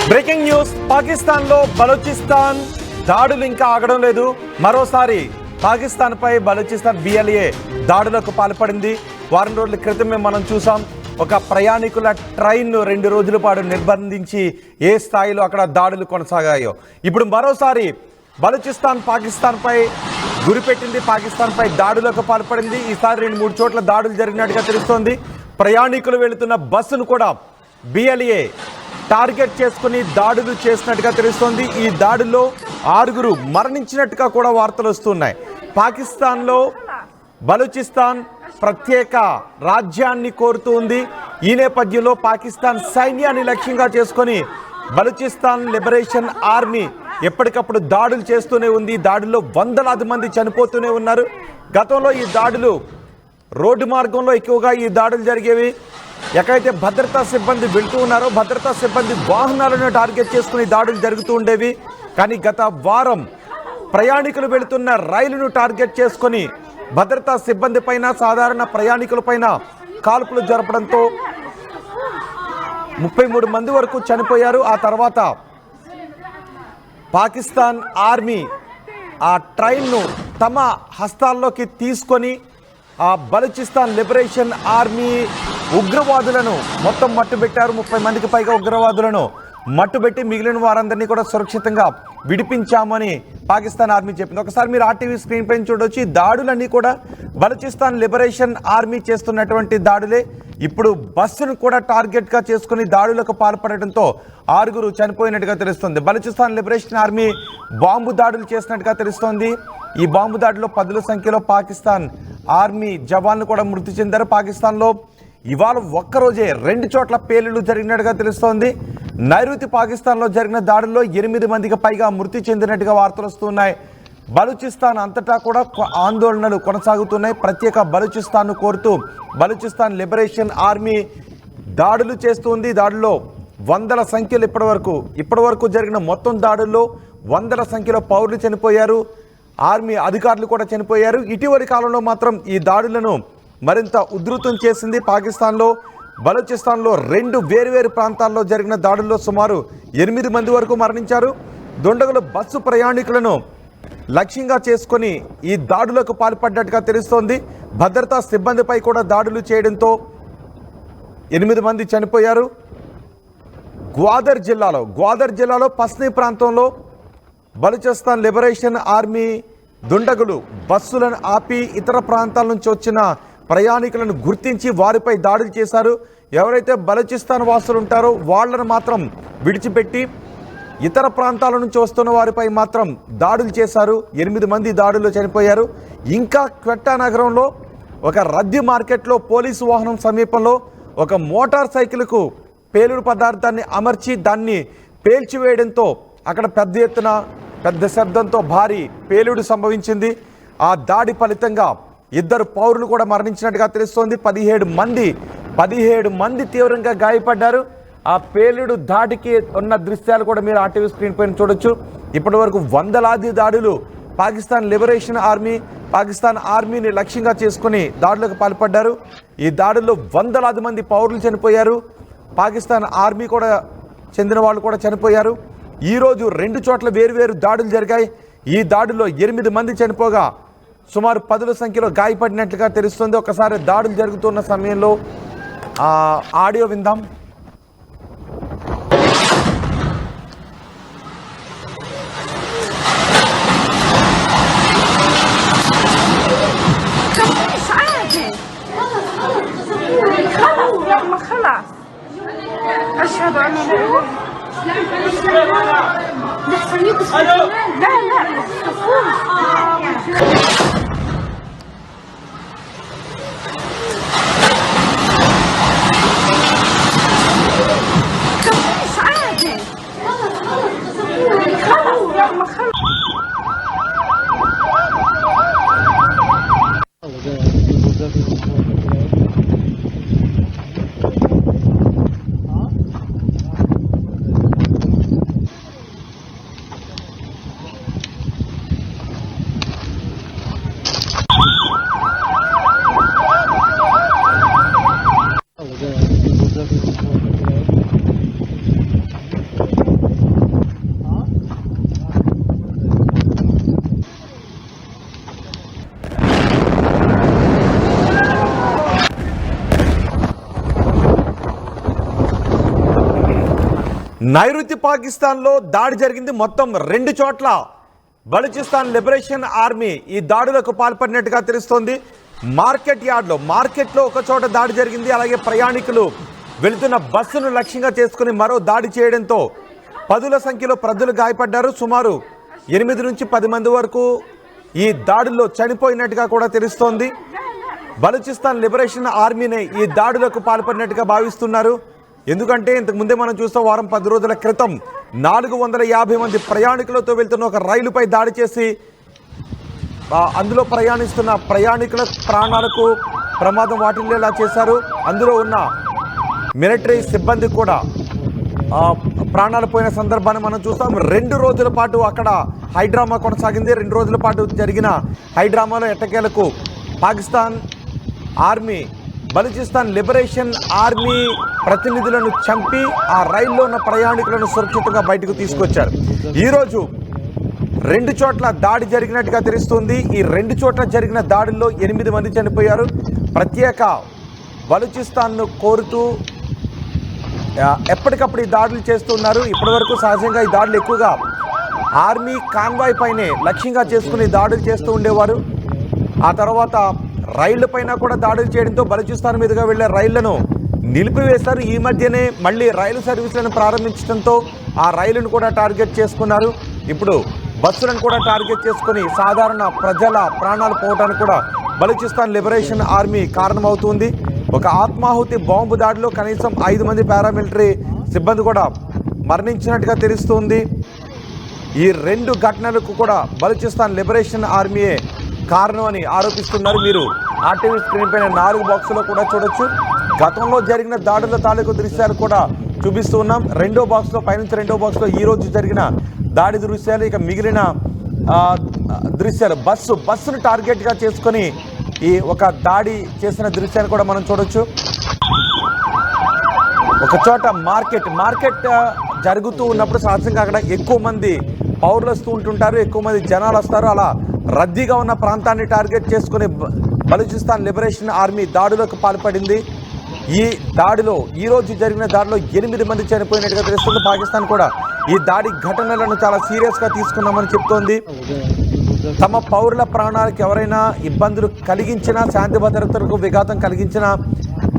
Breaking news, Pakistan లో బలూచిస్తాన్ దాడులు ఇంకా ఆగడం లేదు. మరోసారి పాకిస్తాన్ పై బలూచిస్తాన్ BLA దాడులకు పాల్పడింది. వారం రోజుల క్రితమే మనం చూసాం, ఒక ప్రయాణికుల ట్రైన్ 2 రోజుల పాటు నిర్బంధించి ఏ స్థాయిలో అక్కడ దాడులు కొనసాగాయో. ఇప్పుడు మరోసారి బలూచిస్తాన్ పాకిస్తాన్ పై గురిపెట్టింది, పాకిస్తాన్ పై దాడులకు పాల్పడింది. ఈసారి 2-3 చోట్ల దాడులు జరిగినట్టుగా తెలుస్తోంది. ప్రయాణికులు వెళుతున్న బస్సును కూడా BLA టార్గెట్ చేసుకుని దాడులు చేసినట్టుగా తెలుస్తోంది. ఈ దాడుల్లో 6 మరణించినట్టుగా కూడా వార్తలు వస్తున్నాయి. పాకిస్తాన్లో బలూచిస్తాన్ ప్రత్యేక రాజ్యాన్ని కోరుతూ ఉంది. ఈ నేపథ్యంలో పాకిస్తాన్ సైన్యాన్ని లక్ష్యంగా చేసుకొని బలూచిస్తాన్ లిబరేషన్ ఆర్మీ ఎప్పటికప్పుడు దాడులు చేస్తూనే ఉంది. దాడుల్లో వందలాది మంది చనిపోతూనే ఉన్నారు. గతంలో ఈ దాడులు రోడ్డు మార్గంలో ఎక్కువగా ఈ దాడులు జరిగేవి. ఎక్కడైతే భద్రతా సిబ్బంది వెళ్తూ ఉన్నారో భద్రతా సిబ్బంది వాహనాలను టార్గెట్ చేసుకుని దాడులు జరుగుతూ ఉండేవి. కానీ గత వారం ప్రయాణికులు వెళుతున్న రైలును టార్గెట్ చేసుకొని భద్రతా సిబ్బంది పైన, సాధారణ ప్రయాణికుల పైన కాల్పులు జరపడంతో 33 మంది వరకు చనిపోయారు. ఆ తర్వాత పాకిస్తాన్ ఆర్మీ ఆ ట్రైన్ను తమ హస్తాల్లోకి తీసుకొని ఆ బలూచిస్తాన్ లిబరేషన్ ఆర్మీ ఉగ్రవాదులను మొత్తం మట్టుబెట్టారు. 30 మందికి పైగా ఉగ్రవాదులను మట్టుబెట్టి మిగిలిన వారందరినీ కూడా సురక్షితంగా విడిపించామని పాకిస్తాన్ ఆర్మీ చెప్పింది. ఒకసారి మీరు RTV స్క్రీన్ పైన చూడొచ్చు. ఈ దాడులన్నీ కూడా బలూచిస్తాన్ లిబరేషన్ ఆర్మీ చేస్తున్నటువంటి దాడులే. ఇప్పుడు బస్సును కూడా టార్గెట్గా చేసుకుని దాడులకు పాల్పడటంతో 6 చనిపోయినట్టుగా తెలుస్తుంది. బలూచిస్తాన్ లిబరేషన్ ఆర్మీ బాంబు దాడులు చేసినట్టుగా తెలుస్తోంది. ఈ బాంబు దాడిలో 10ల సంఖ్యలో పాకిస్తాన్ ఆర్మీ జవాన్లు కూడా మృతి చెందారు. పాకిస్తాన్లో ఇవాళ ఒక్కరోజే 2 చోట్ల పేలుళ్లు జరిగినట్టుగా తెలుస్తోంది. నైరుతి పాకిస్తాన్లో జరిగిన దాడుల్లో 8 మందికి పైగా మృతి చెందినట్టుగా వార్తలు వస్తున్నాయి. బలూచిస్తాన్ అంతటా కూడా ఆందోళనలు కొనసాగుతున్నాయి. ప్రత్యేక బలూచిస్తాన్ను కోరుతూ బలూచిస్తాన్ లిబరేషన్ ఆర్మీ దాడులు చేస్తుంది. దాడుల్లో వందల సంఖ్యలు ఇప్పటి వరకు జరిగిన మొత్తం దాడుల్లో వందల సంఖ్యలో పౌరులు చనిపోయారు. ఆర్మీ అధికారులు కూడా చనిపోయారు. ఇటీవలి కాలంలో మాత్రం ఈ దాడులను మరింత ఉధృతం చేసింది. పాకిస్తాన్లో బలూచిస్తాన్లో 2 వేర్వేరు ప్రాంతాల్లో జరిగిన దాడుల్లో సుమారు 8 మంది వరకు మరణించారు. దుండగులు బస్సు ప్రయాణికులను లక్ష్యంగా చేసుకొని ఈ దాడులకు పాల్పడ్డట్టుగా తెలుస్తోంది. భద్రతా సిబ్బందిపై కూడా దాడులు చేయడంతో 8 మంది చనిపోయారు. గ్వాదర్ జిల్లాలో పస్నీ ప్రాంతంలో బలూచిస్తాన్ లిబరేషన్ ఆర్మీ దుండగులు బస్సులను ఆపి ఇతర ప్రాంతాల నుంచి వచ్చిన ప్రయాణికులను గుర్తించి వారిపై దాడులు చేశారు. ఎవరైతే బలూచిస్తాన్ వాసులు ఉంటారో వాళ్లను మాత్రం విడిచిపెట్టి ఇతర ప్రాంతాల నుంచి వస్తున్న వారిపై మాత్రం దాడులు చేశారు. 8 మంది దాడుల్లో చనిపోయారు. ఇంకా క్వెట్టా నగరంలో ఒక రద్దీ మార్కెట్లో పోలీసు వాహనం సమీపంలో ఒక మోటార్ సైకిల్కు పేలుడు పదార్థాన్ని అమర్చి దాన్ని పేల్చివేయడంతో అక్కడ పెద్ద శబ్దంతో భారీ పేలుడు సంభవించింది. ఆ దాడి ఫలితంగా 2 పౌరులు కూడా మరణించినట్టుగా తెలుస్తోంది. 17 మంది తీవ్రంగా గాయపడ్డారు. ఆ పేలుడు దాడికి ఉన్న దృశ్యాలు కూడా మీరు RTV స్క్రీన్ పైన చూడొచ్చు. ఇప్పటి వరకు వందలాది దాడులు పాకిస్తాన్ లిబరేషన్ పాకిస్తాన్ ఆర్మీని లక్ష్యంగా చేసుకుని దాడులకు పాల్పడ్డారు. ఈ దాడుల్లో వందలాది మంది పౌరులు చనిపోయారు. పాకిస్తాన్ ఆర్మీ కూడా చెందిన వాళ్ళు కూడా చనిపోయారు. ఈరోజు 2 చోట్ల వేరువేరు దాడులు జరిగాయి. ఈ దాడుల్లో 8 మంది చనిపోగా సుమారు 10ల సంఖ్యలో గాయపడినట్లుగా తెలుస్తుంది. ఒకసారి దాడులు జరుగుతున్న సమయంలో ఆడియో విందాం. أشهد أن لا إله నైరుతి పాకిస్తాన్లో దాడి జరిగింది. మొత్తం 2 చోట్ల బలూచిస్తాన్ లిబరేషన్ ఆర్మీ ఈ దాడులకు పాల్పడినట్టుగా తెలుస్తోంది. మార్కెట్లో ఒక చోట దాడి జరిగింది. అలాగే ప్రయాణికులు వెళుతున్న బస్సును లక్ష్యంగా చేసుకుని మరో దాడి చేయడంతో పదుల సంఖ్యలో ప్రజలు గాయపడ్డారు. సుమారు 8 నుంచి 10 మంది వరకు ఈ దాడుల్లో చనిపోయినట్టుగా కూడా తెలుస్తోంది. బలూచిస్తాన్ లిబరేషన్ ఆర్మీనే ఈ దాడులకు పాల్పడినట్టుగా భావిస్తున్నారు. ఎందుకంటే ఇంతకు ముందే మనం చూస్తాం, వారం 10 రోజుల క్రితం 450 మంది ప్రయాణికులతో వెళ్తున్న ఒక రైలుపై దాడి చేసి అందులో ప్రయాణిస్తున్న ప్రయాణికుల ప్రాణాలకు ప్రమాదం వాటిల్లేలా చేశారు. అందులో ఉన్న మిలిటరీ సిబ్బంది కూడా ప్రాణాలు పోయిన సందర్భాన్ని మనం చూస్తాం. 2 రోజుల పాటు అక్కడ హైడ్రామా కొనసాగింది. 2 రోజుల పాటు జరిగిన హైడ్రామాలో ఎట్టకేలకు Pakistan army Balochistan liberation army ప్రతినిధులను చంపి ఆ రైల్లో ఉన్న ప్రయాణికులను సురక్షితంగా బయటకు తీసుకొచ్చారు. ఈరోజు 2 చోట్ల దాడి జరిగినట్టుగా తెలుస్తుంది. ఈ 2 చోట్ల జరిగిన దాడుల్లో 8 మంది చనిపోయారు. ప్రత్యేక బలూచిస్తాన్ను కోరుతూ ఎప్పటికప్పుడు ఈ దాడులు చేస్తున్నారు. ఇప్పటివరకు సహజంగా ఈ దాడులు ఎక్కువగా ఆర్మీ కాన్వాయ్ పైనే లక్ష్యంగా చేసుకుని దాడులు చేస్తూ ఉండేవారు. ఆ తర్వాత రైళ్ల పైన కూడా దాడులు చేయడంతో బలూచిస్తాన్ మీదుగా వెళ్లే రైళ్లను నిలిపివేశారు. ఈ మధ్యనే మళ్ళీ రైలు సర్వీసులను ప్రారంభించడంతో ఆ రైలును కూడా టార్గెట్ చేసుకున్నారు. ఇప్పుడు బస్సులను కూడా టార్గెట్ చేసుకుని సాధారణ ప్రజల ప్రాణాలు పోవడానికి కూడా బలూచిస్తాన్ లిబరేషన్ ఆర్మీ కారణమవుతుంది. ఒక ఆత్మాహుతి బాంబు దాడిలో కనీసం 5 మంది పారామిలిటరీ సిబ్బంది కూడా మరణించినట్టుగా తెలుస్తుంది. ఈ 2 ఘటనలకు కూడా బలూచిస్తాన్ లిబరేషన్ ఆర్మీయే కారణం అని ఆరోపిస్తున్నారు. మీరు ఆర్టీవీ స్క్రీన్ పైన 4 బాక్సులో కూడా చూడొచ్చు. గతంలో జరిగిన దాడుల తాలూకు దృశ్యాలు కూడా చూపిస్తూ ఉన్నాం. 2వ బాక్స్లో పైనుంచి 2వ బాక్స్లో ఈ రోజు జరిగిన దాడి దృశ్యాలు, ఇక మిగిలిన దృశ్యాలు బస్సును టార్గెట్గా చేసుకొని ఈ ఒక దాడి చేసిన దృశ్యాన్ని కూడా మనం చూడొచ్చు. ఒక చోట మార్కెట్ జరుగుతూ ఉన్నప్పుడు సహజంగా అక్కడ ఎక్కువ మంది పౌరులు వస్తూ ఉంటుంటారు, ఎక్కువ మంది జనాలు వస్తారు. అలా రద్దీగా ఉన్న ప్రాంతాన్ని టార్గెట్ చేసుకుని బలూచిస్తాన్ లిబరేషన్ ఆర్మీ దాడులకు పాల్పడింది. ఈ దాడిలో ఈరోజు జరిగిన దాడిలో 8 మంది చనిపోయినట్టుగా తెలుస్తుంది. పాకిస్తాన్ కూడా ఈ దాడి ఘటనలను చాలా సీరియస్గా తీసుకున్నామని చెప్తోంది. తమ పౌరుల ప్రాణాలకు ఎవరైనా ఇబ్బందులు కలిగించినా, శాంతి భద్రతలకు విఘాతం కలిగించినా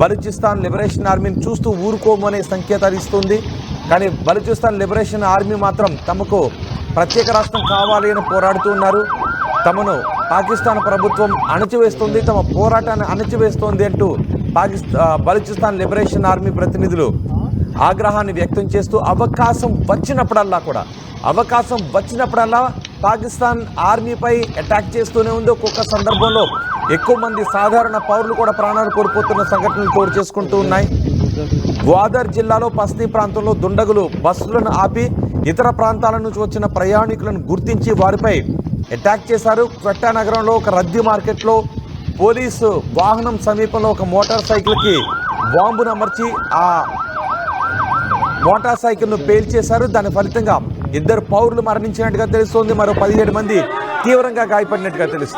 బలూచిస్తాన్ లిబరేషన్ ఆర్మీని చూస్తూ ఊరుకోమనే సంకేతాలు ఇస్తుంది. కానీ బలూచిస్తాన్ లిబరేషన్ ఆర్మీ మాత్రం తమకు ప్రత్యేక రాష్ట్రం కావాలి అని పోరాడుతూ ఉన్నారు. తమను పాకిస్తాన్ ప్రభుత్వం అణచివేస్తుంది, తమ పోరాటాన్ని అణచివేస్తోంది అంటూ బలూచిస్తాన్ లిబరేషన్ ఆర్మీ ప్రతినిధులు ఆగ్రహాన్ని వ్యక్తం చేస్తూ అవకాశం వచ్చినప్పుడల్లా పాకిస్తాన్ ఆర్మీపై అటాక్ చేస్తూనే ఉంది. ఒక్కొక్క సందర్భంలో ఎక్కువ మంది సాధారణ పౌరులు కూడా ప్రాణాలు కోల్పోతున్న సంఘటనలు చోటు చేసుకుంటూ ఉన్నాయి. గ్వాదర్ జిల్లాలో పస్నీ ప్రాంతంలో దుండగులు బస్సులను ఆపి ఇతర ప్రాంతాల నుంచి వచ్చిన ప్రయాణికులను గుర్తించి వారిపై అటాక్ చేశారు. క్వెట్టా నగరంలో ఒక రద్దీ మార్కెట్లో పోలీసు వాహనం సమీపంలో ఒక మోటార్ సైకిల్కి బాంబును అమర్చి ఆ మోటార్ సైకిల్ను పేల్చేశారు. దాని ఫలితంగా 2 పౌరులు మరణించినట్టుగా తెలుస్తోంది. మరో 17 మంది తీవ్రంగా గాయపడినట్టుగా తెలుస్తుంది.